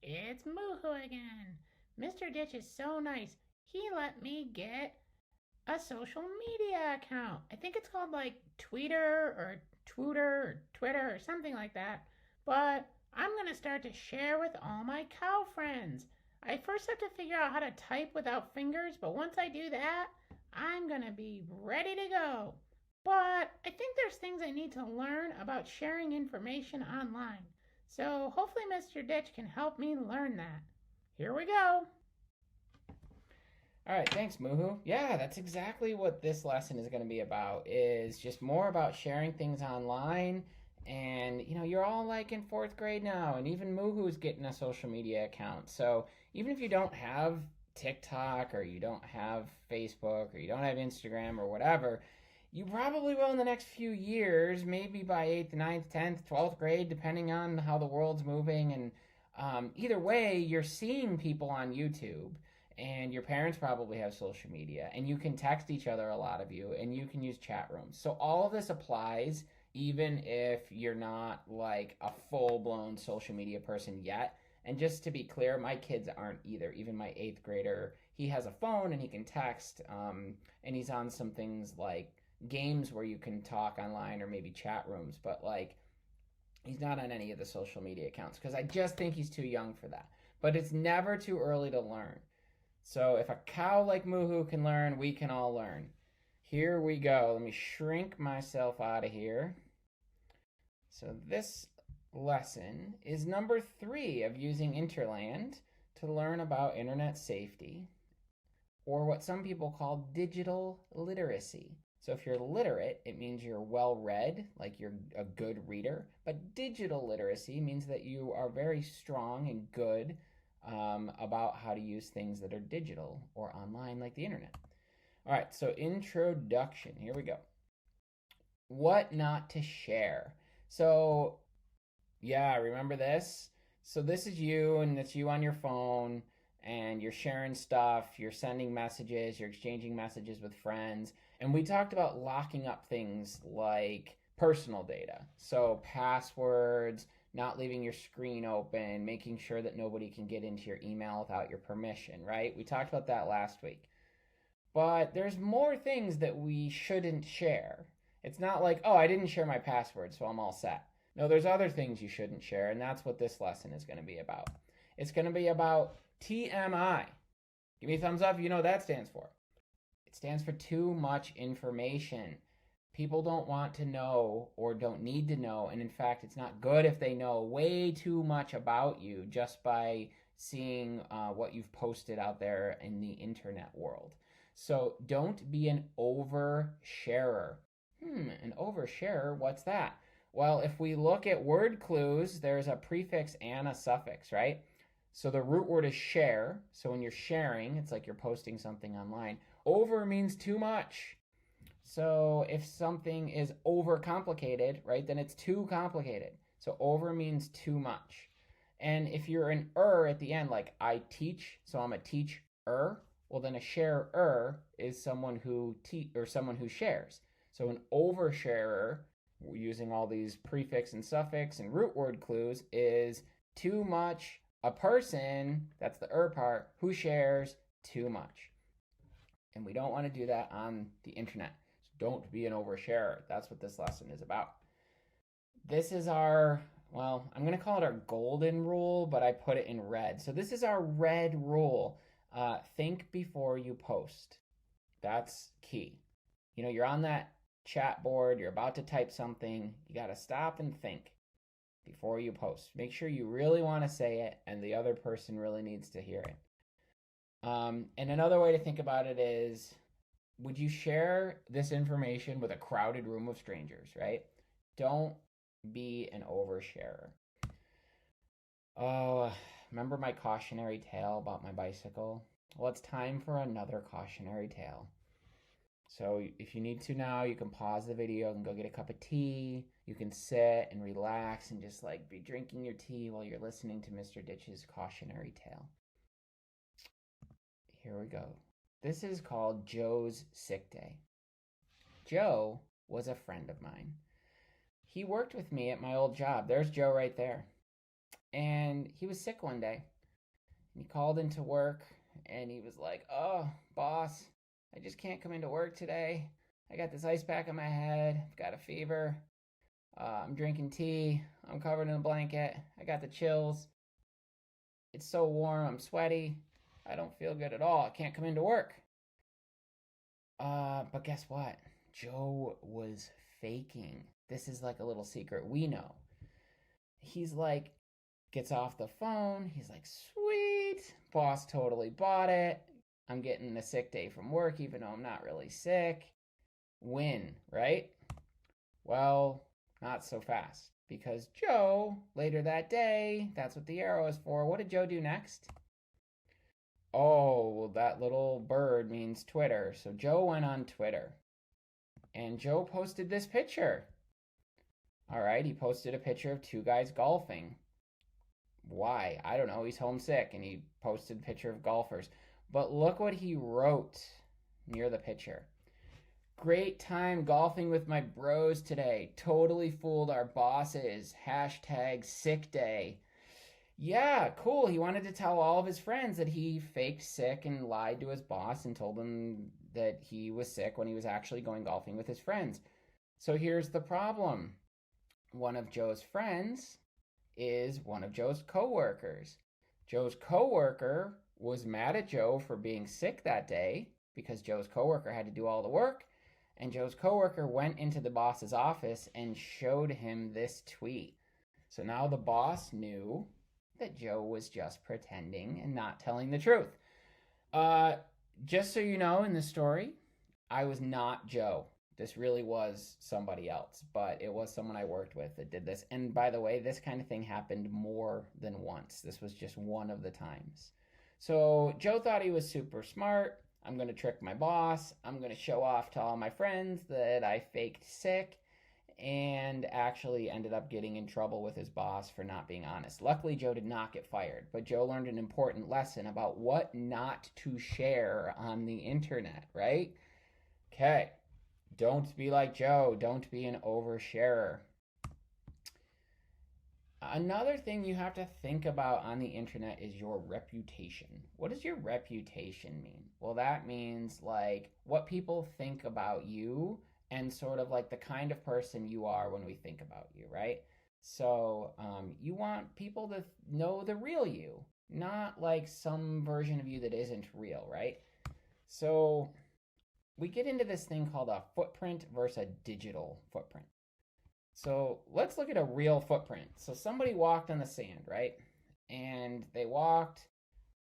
It's Moohoo again. Mr. Ditch is so nice. He let me get a social media account. I think it's called like Twitter or something like that. But I'm going to start to share with all my cow friends. I first have to figure out how to type without fingers, but once I do that, I'm going to be ready to go. But I think there's things I need to learn about sharing information online. So hopefully Mr. Ditch can help me learn that. Here we go. All right, thanks, Muhu. Yeah, that's exactly what this lesson is going to be about. Is just more about sharing things online. And you're all like in fourth grade now, and even Muhu's getting a social media account. So even if you don't have TikTok or you don't have Facebook or you don't have Instagram or whatever, you probably will in the next few years, maybe by 8th, ninth, 10th, 12th grade, depending on how the world's moving. And either way, you're seeing people on YouTube, and your parents probably have social media, and you can text each other, a lot of you, and you can use chat rooms. So all of this applies even if you're not like a full blown social media person yet. And just to be clear, my kids aren't either. Even my eighth grader, he has a phone and he can text, and he's on some things like games where you can talk online or maybe chat rooms, but like he's not on any of the social media accounts because I just think he's too young for that. But it's never too early to learn. So if a cow like Moohoo can learn, we can all learn. Here we go. Let me shrink myself out of here. So this lesson is number 3 of using Interland to learn about internet safety, or what some people call digital literacy. So if you're literate, it means you're well read, like you're a good reader. But digital literacy means that you are very strong and good about how to use things that are digital or online, like the internet. All right, so introduction. Here we go. What not to share. So, yeah, remember this? So, this is you, and it's you on your phone, and you're sharing stuff, you're sending messages, you're exchanging messages with friends. And we talked about locking up things like personal data. So, passwords, not leaving your screen open, making sure that nobody can get into your email without your permission, right? We talked about that last week. But there's more things that we shouldn't share. It's not like, oh, I didn't share my password, so I'm all set. No, there's other things you shouldn't share, and that's what this lesson is going to be about. It's going to be about TMI. Give me a thumbs up if you know what that stands for. It stands for too much information. People don't want to know or don't need to know, and in fact, it's not good if they know way too much about you just by seeing what you've posted out there in the internet world. So don't be an oversharer. An oversharer, what's that? Well, if we look at word clues, there's a prefix and a suffix, right? So the root word is share. So when you're sharing, it's like you're posting something online. Over means too much. So if something is overcomplicated, right, then it's too complicated. So over means too much. And if you're an at the end, like I teach, so I'm a teacher, well then a sharer is someone who someone who shares. So an oversharer, using all these prefix and suffix and root word clues, is too much. A person, that's the part, who shares too much. And we don't want to do that on the internet. So don't be an oversharer. That's what this lesson is about. This is our, well, I'm going to call it our golden rule, but I put it in red. So this is our red rule. Think before you post. That's key. You're on that chat board, you're about to type something, you got to stop and think before you post. Make sure you really want to say it and the other person really needs to hear it. And another way to think about it is, would you share this information with a crowded room of strangers, right? Don't be an oversharer. Oh, remember my cautionary tale about my bicycle? Well, it's time for another cautionary tale. So if you need to now, you can pause the video and go get a cup of tea. You can sit and relax and just like be drinking your tea while you're listening to Mr. Ditch's cautionary tale. Here we go. This is called Joe's Sick Day. Joe was a friend of mine. He worked with me at my old job. There's Joe right there. And he was sick one day. And he called into work and he was like, "Oh, boss, I just can't come into work today. I got this ice pack on my head. I've got a fever. I'm drinking tea. I'm covered in a blanket. I got the chills. It's so warm. I'm sweaty. I don't feel good at all. I can't come into work." But guess what? Joe was faking. This is like a little secret we know. He's like, gets off the phone. He's like, "Sweet. Boss totally bought it. I'm getting a sick day from work, even though I'm not really sick." Win, right? Well, not so fast. Because Joe, later that day, that's what the arrow is for. What did Joe do next? Oh, well, that little bird means Twitter. So Joe went on Twitter. And Joe posted this picture. All right, he posted a picture of two guys golfing. Why? I don't know. He's homesick and he posted a picture of golfers. But look what he wrote near the picture. "Great time golfing with my bros today. Totally fooled our bosses. Hashtag sick day." Yeah, cool. He wanted to tell all of his friends that he faked sick and lied to his boss and told them that he was sick when he was actually going golfing with his friends. So here's the problem. One of Joe's friends is one of Joe's coworkers. Joe's coworker was mad at Joe for being sick that day because Joe's coworker had to do all the work. And Joe's coworker went into the boss's office and showed him this tweet. So now the boss knew that Joe was just pretending and not telling the truth. Just so you know, in this story, I was not Joe. This really was somebody else, but it was someone I worked with that did this. And by the way, this kind of thing happened more than once. This was just one of the times. So Joe thought he was super smart. "I'm going to trick my boss. I'm going to show off to all my friends that I faked sick," and actually ended up getting in trouble with his boss for not being honest. Luckily, Joe did not get fired, but Joe learned an important lesson about what not to share on the internet, right? Okay, don't be like Joe. Don't be an oversharer. Another thing you have to think about on the internet is your reputation. What does your reputation mean? Well, that means like what people think about you and sort of like the kind of person you are when we think about you, right? So you want people to know the real you, not like some version of you that isn't real, right? So we get into this thing called a footprint versus a digital footprint. So let's look at a real footprint. So somebody walked on the sand, right? And they walked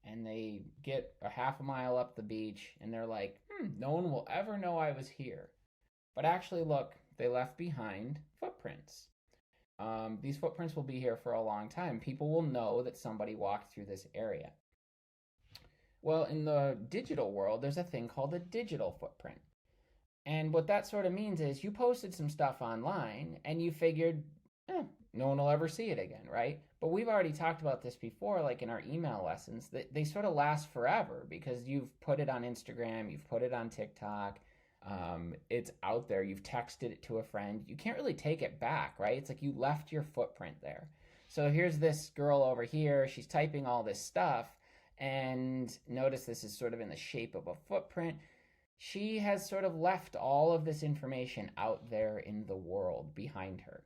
and they get a half a mile up the beach and they're like, no one will ever know I was here. But actually, look, they left behind footprints. These footprints will be here for a long time. People will know that somebody walked through this area. Well, in the digital world, there's a thing called a digital footprint. And what that sort of means is you posted some stuff online and you figured, no one will ever see it again, right? But we've already talked about this before, like in our email lessons, that they sort of last forever because you've put it on Instagram, you've put it on TikTok, it's out there, you've texted it to a friend. You can't really take it back, right? It's like you left your footprint there. So here's this girl over here, she's typing all this stuff, and notice this is sort of in the shape of a footprint. She has sort of left all of this information out there in the world behind her.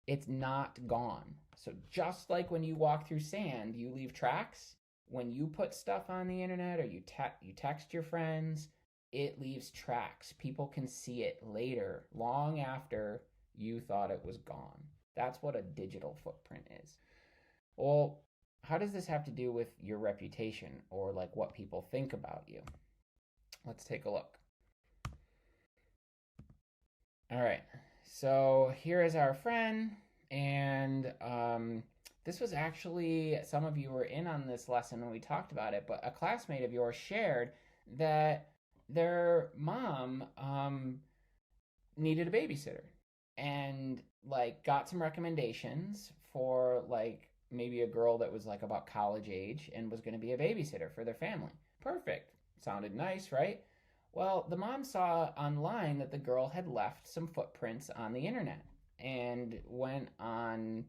It's not gone. So just like when you walk through sand, you leave tracks. When you put stuff on the internet or you text your friends, it leaves tracks. People can see it later, long after you thought it was gone. That's what a digital footprint is. Well, how does this have to do with your reputation or like what people think about you? Let's take a look. All right, so here is our friend, and this was actually, some of you were in on this lesson when we talked about it, but a classmate of yours shared that their mom needed a babysitter and like got some recommendations for like maybe a girl that was like about college age and was going to be a babysitter for their family. Perfect. Sounded nice, right? Well, the mom saw online that the girl had left some footprints on the internet and went on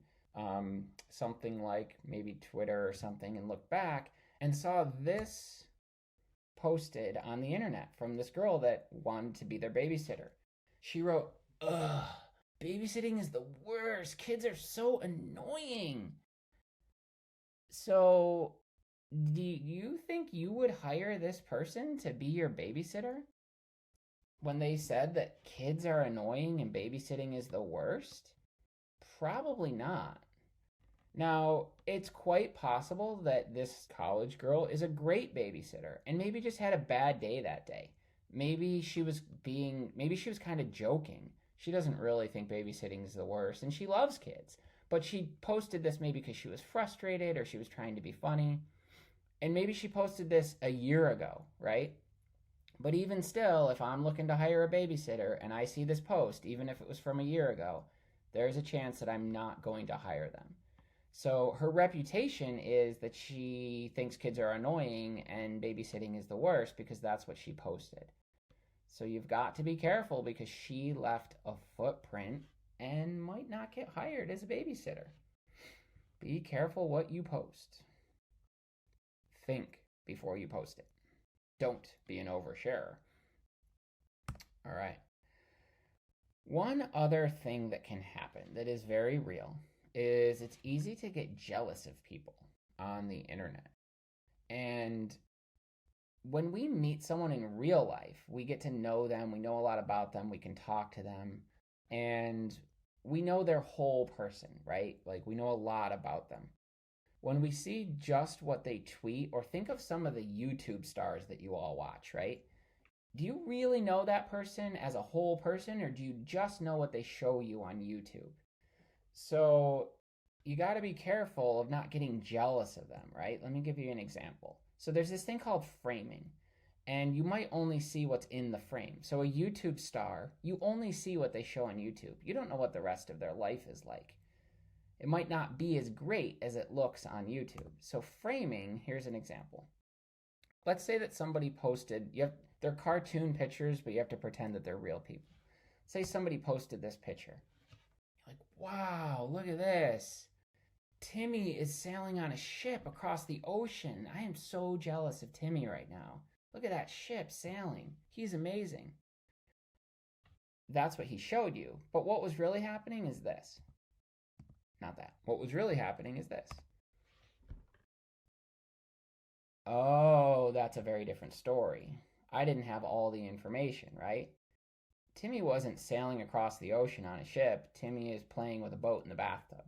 something like maybe Twitter or something, and looked back and saw this posted on the internet from this girl that wanted to be their babysitter. She wrote, "Ugh, babysitting is the worst. Kids are so annoying." So, do you think you would hire this person to be your babysitter when they said that kids are annoying and babysitting is the worst? Probably not. Now, it's quite possible that this college girl is a great babysitter and maybe just had a bad day that day. Maybe she was kind of joking. She doesn't really think babysitting is the worst and she loves kids. But she posted this maybe because she was frustrated or she was trying to be funny. And maybe she posted this a year ago, right? But even still, if I'm looking to hire a babysitter and I see this post, even if it was from a year ago, there's a chance that I'm not going to hire them. So her reputation is that she thinks kids are annoying and babysitting is the worst because that's what she posted. So you've got to be careful because she left a footprint and might not get hired as a babysitter. Be careful what you post. Think before you post it. Don't be an oversharer. All right. One other thing that can happen that is very real is it's easy to get jealous of people on the internet. And when we meet someone in real life, we get to know them, we know a lot about them, we can talk to them, and we know their whole person, right? Like we know a lot about them. When we see just what they tweet, or think of some of the YouTube stars that you all watch, right? Do you really know that person as a whole person, or do you just know what they show you on YouTube? So you got to be careful of not getting jealous of them, right? Let me give you an example. So there's this thing called framing, and you might only see what's in the frame. So a YouTube star, you only see what they show on YouTube. You don't know what the rest of their life is like. It might not be as great as it looks on YouTube. So framing, here's an example. Let's say that somebody posted, they're cartoon pictures, but you have to pretend that they're real people. Say somebody posted this picture. You're like, wow, look at this. Timmy is sailing on a ship across the ocean. I am so jealous of Timmy right now. Look at that ship sailing. He's amazing. That's what he showed you. But what was really happening is this. Not that. What was really happening is this. Oh, that's a very different story. I didn't have all the information, right? Timmy wasn't sailing across the ocean on a ship. Timmy is playing with a boat in the bathtub.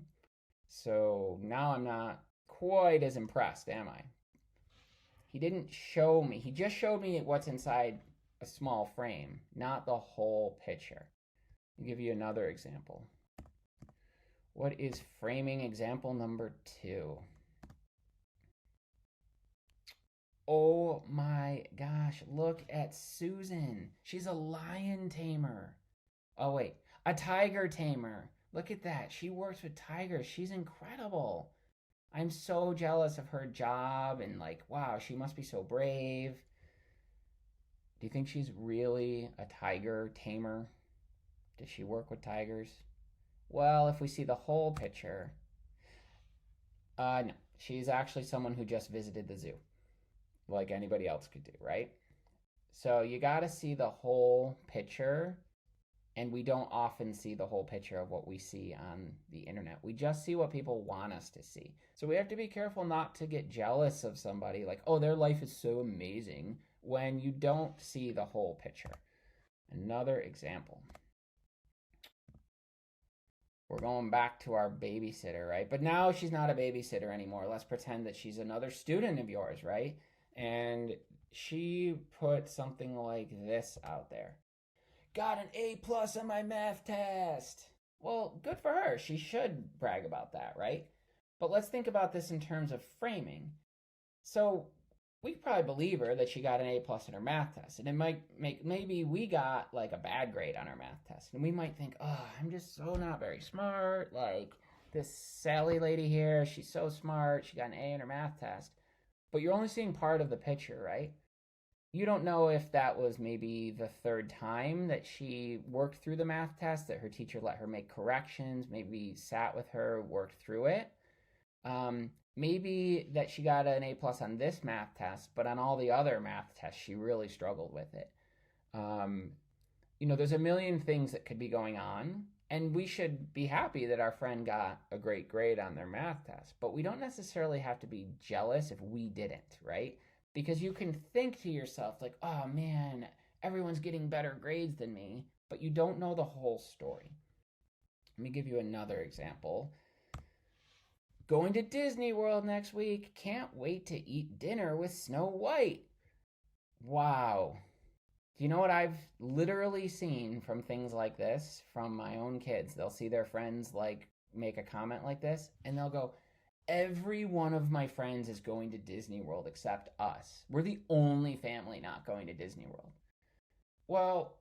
So now I'm not quite as impressed, am I? He didn't show me. He just showed me what's inside a small frame, not the whole picture. I'll give you another example. What is framing example number 2? Oh my gosh, look at Susan. She's a lion tamer. Oh wait, a tiger tamer. Look at that. She works with tigers. She's incredible. I'm so jealous of her job and like, wow, she must be so brave. Do you think she's really a tiger tamer? Does she work with tigers? Well, if we see the whole picture, no. She's actually someone who just visited the zoo, like anybody else could do, right? So you got to see the whole picture, and we don't often see the whole picture of what we see on the internet. We just see what people want us to see. So we have to be careful not to get jealous of somebody like, oh, their life is so amazing, when you don't see the whole picture. Another example. We're going back to our babysitter, right? But now she's not a babysitter anymore. Let's pretend that she's another student of yours, right? And she put something like this out there. Got an A+ on my math test. Well, good for her. She should brag about that, right? But let's think about this in terms of framing. So we could probably believe her that she got an A+ in her math test. And it might make, maybe we got like a bad grade on our math test. And we might think, oh, I'm just so not very smart. Like this Sally lady here, she's so smart. She got an A in her math test. But you're only seeing part of the picture, right? You don't know if that was maybe the third time that she worked through the math test, that her teacher let her make corrections, maybe sat with her, worked through it. Maybe that she got an A plus on this math test, but on all the other math tests, she really struggled with it. Um, there's a million things that could be going on, and we should be happy that our friend got a great grade on their math test, but we don't necessarily have to be jealous if we didn't, right? Because you can think to yourself, like, oh man, everyone's getting better grades than me, but you don't know the whole story. Let me give you another example. Going to Disney World next week. Can't wait to eat dinner with Snow White. Wow. Do you know what I've literally seen from things like this from my own kids? They'll see their friends like make a comment like this and they'll go, every one of my friends is going to Disney World except us. We're the only family not going to Disney World. Well,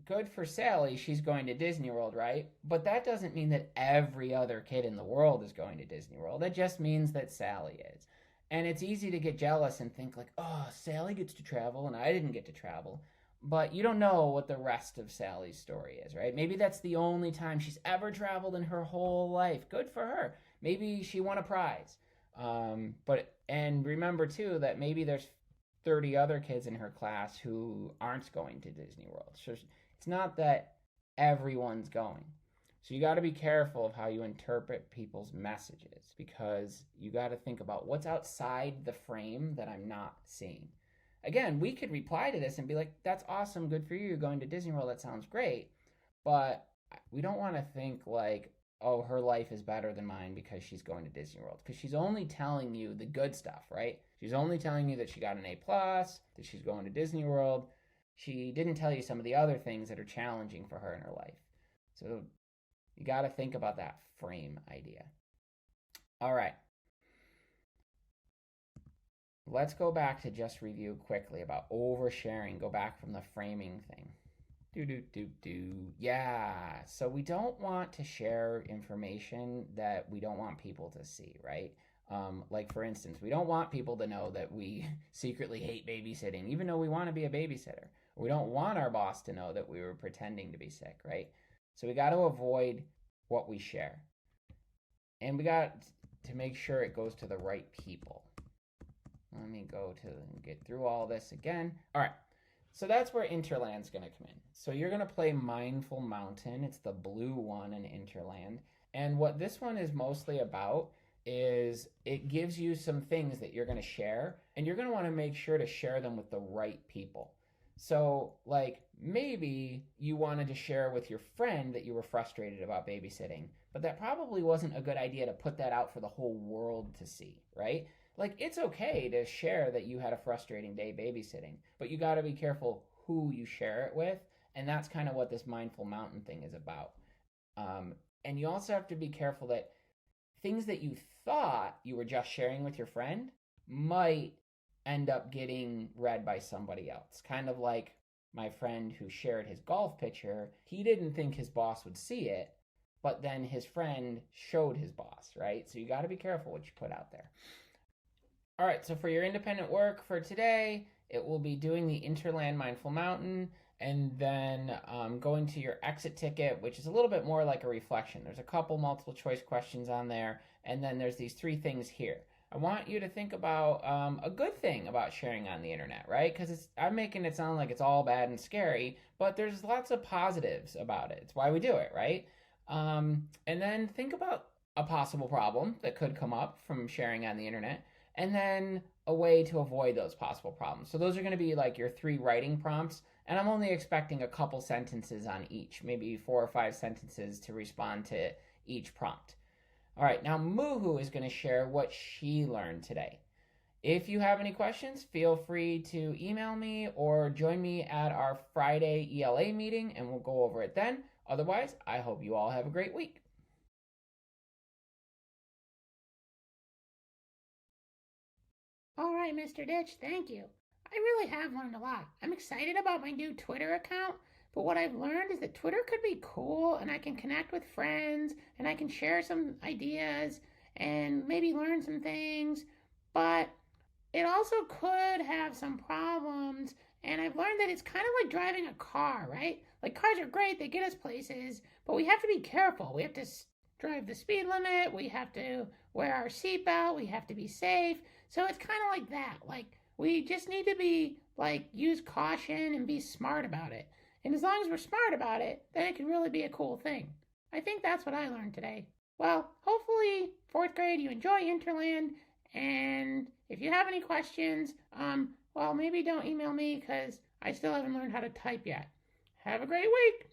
good for Sally, she's going to Disney World, right? But that doesn't mean that every other kid in the world is going to Disney World. It just means that Sally is. And it's easy to get jealous and think like, oh, Sally gets to travel and I didn't get to travel. But you don't know what the rest of Sally's story is, right? Maybe that's the only time she's ever traveled in her whole life. Good for her. Maybe she won a prize. And remember too that maybe there's 30 other kids in her class who aren't going to Disney World. So it's not that everyone's going. So you got to be careful of how you interpret people's messages because you got to think about what's outside the frame that I'm not seeing. Again, we could reply to this and be like, that's awesome, good for you, you're going to Disney World, that sounds great. But we don't want to think like, oh, her life is better than mine because she's going to Disney World. Because she's only telling you the good stuff, right? She's only telling you that she got an A+, that she's going to Disney World. She didn't tell you some of the other things that are challenging for her in her life. So you got to think about that frame idea. All right. Let's go back to just review quickly about oversharing. Go back from the framing thing. Yeah. So we don't want to share information that we don't want people to see, right? Like for instance, we don't want people to know that we secretly hate babysitting, even though we want to be a babysitter. We don't want our boss to know that we were pretending to be sick, right? So we got to avoid what we share. And we got to make sure it goes to the right people. Let me go to get through all this again. All right. So that's where Interland's going to come in. So you're going to play Mindful Mountain. It's the blue one in Interland. And what this one is mostly about is it gives you some things that you're going to share, and you're going to want to make sure to share them with the right people. So, like, maybe you wanted to share with your friend that you were frustrated about babysitting, but that probably wasn't a good idea to put that out for the whole world to see, right? Like, it's okay to share that you had a frustrating day babysitting, but you got to be careful who you share it with, and that's kind of what this Mindful Mountain thing is about. And you also have to be careful that things that you thought you were just sharing with your friend might end up getting read by somebody else. Kind of like my friend who shared his golf picture. He didn't think his boss would see it, but then his friend showed his boss, right? So you got to be careful what you put out there. All right, so for your independent work for today, it will be doing the Interland Mindful Mountain and then going to your exit ticket, which is a little bit more like a reflection. There's a couple multiple choice questions on there, and then there's these 3 things here. I want you to think about a good thing about sharing on the internet, right? Because I'm making it sound like it's all bad and scary, but there's lots of positives about it. It's why we do it, right? And then think about a possible problem that could come up from sharing on the internet, and then a way to avoid those possible problems. So those are going to be like your 3 writing prompts, and I'm only expecting a couple sentences on each, maybe 4 or 5 sentences to respond to each prompt. All right, now Muhu is going to share what she learned today. If you have any questions, feel free to email me or join me at our Friday ELA meeting, and we'll go over it then. Otherwise, I hope you all have a great week. All right, Mr. Ditch, thank you. I really have learned a lot. I'm excited about my new Twitter account, but what I've learned is that Twitter could be cool and I can connect with friends and I can share some ideas and maybe learn some things, but it also could have some problems And I've learned that it's kind of like driving a car, right? Like cars are great, they get us places, but we have to be careful. We have to drive the speed limit, we have to wear our seatbelt, we have to be safe. So it's kind of like that. Like we just need to be like use caution and be smart about it. And as long as we're smart about it, then it can really be a cool thing. I think that's what I learned today. Well, hopefully, fourth grade, you enjoy Interland. And if you have any questions, well, maybe don't email me because I still haven't learned how to type yet. Have a great week.